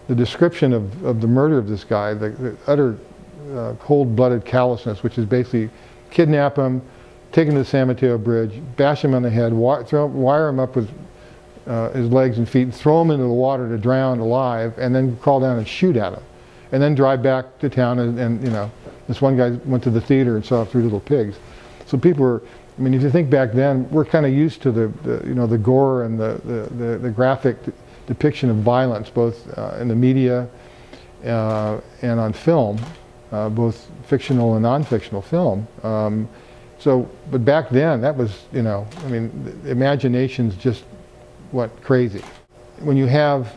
the description of the murder of this guy, the utter cold-blooded callousness, which is basically kidnap him, take him to the San Mateo Bridge, bash him on the head, wire him up with his legs and feet, throw him into the water to drown alive, and then crawl down and shoot at him, and then drive back to town. And you know, this one guy went to the theater and saw 3 Little Pigs. So people were, I mean, if you think back then, we're kind of used to the gore and the graphic depiction of violence, both in the media and on film, both fictional and non-fictional film. But back then, that was, you know, I mean, the imaginations just went crazy. When you have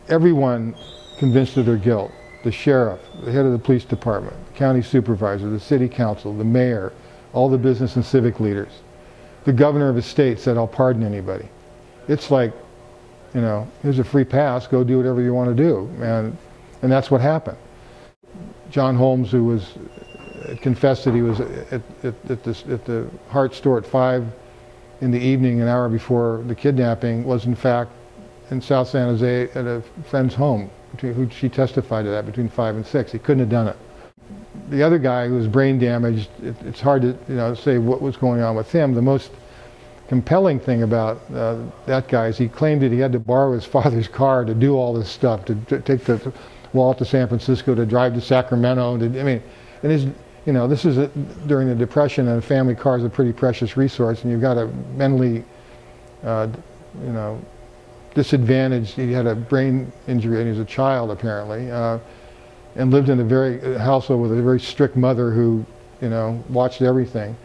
everyone convinced of their guilt, the sheriff, the head of the police department, the county supervisor, the city council, the mayor, all the business and civic leaders, the governor of a state said, "I'll pardon anybody." It's like, you know, here's a free pass, go do whatever you want to do. And that's what happened. John Holmes, who was confessed that he was at the Hart store at 5 in the evening, an hour before the kidnapping, was in fact in South San Jose at a friend's home, who she testified to that, between 5 and 6. He couldn't have done it. The other guy who was brain damaged, it's hard to, you know, say what was going on with him. The most compelling thing about that guy is he claimed that he had to borrow his father's car to do all this stuff, to take the Walt to San Francisco, to drive to Sacramento. I mean, and his, you know, this is during the Depression, and a family car is a pretty precious resource, and you've got a mentally, you know, disadvantaged. He had a brain injury, and he was a child apparently, and lived in a household with a very strict mother who, you know, watched everything.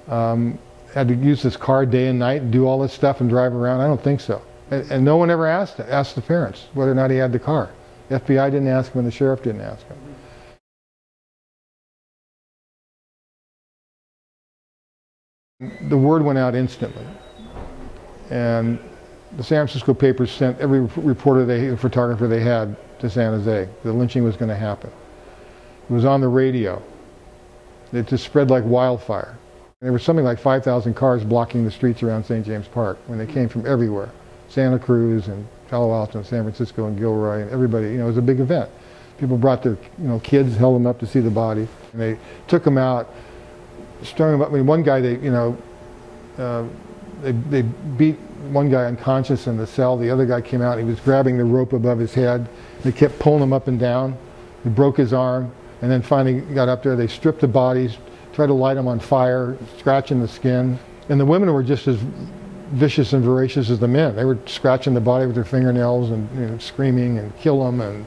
Had to use this car day and night and do all this stuff and drive around. I don't think so. And no one ever asked the parents whether or not he had the car. The FBI didn't ask him, and the sheriff didn't ask him. The word went out instantly, and the San Francisco papers sent every reporter, photographer they had to San Jose. The lynching was going to happen. It was on the radio. It just spread like wildfire. There was something like 5,000 cars blocking the streets around St. James Park when they came from everywhere. Santa Cruz and Palo Alto and San Francisco and Gilroy, and everybody, you know, it was a big event. People brought their, you know, kids, held them up to see the body, and they took them out, strung them up. I mean, one guy, they beat one guy unconscious in the cell. The other guy came out, and he was grabbing the rope above his head. They kept pulling him up and down. They broke his arm, and then finally got up there. They stripped the bodies, tried to light them on fire, scratching the skin. And the women were just as vicious and voracious as the men. They were scratching the body with their fingernails and, you know, screaming and kill them. And,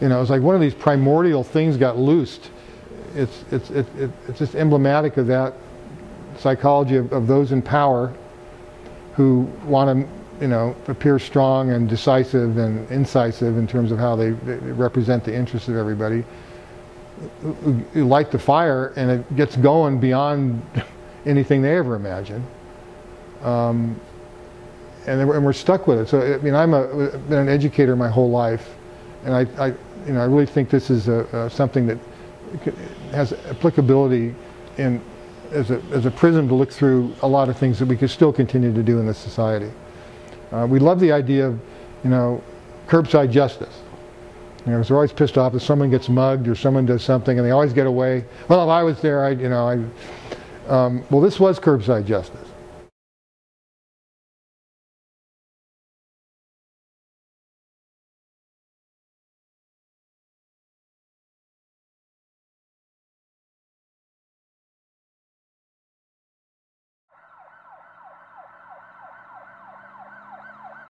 you know, it was like one of these primordial things got loosed. It's just emblematic of that psychology of those in power who want to, you know, appear strong and decisive and incisive in terms of how they represent the interests of everybody. You light the fire and it gets going beyond anything they ever imagined, and we're stuck with it. So I mean, I've been an educator my whole life, and I really think this is something that has applicability as a prism to look through a lot of things that we can still continue to do in this society. We love the idea of, you know, curbside justice. You know, they're always pissed off if someone gets mugged or someone does something, and they always get away. Well, if I was there, well, this was curbside justice.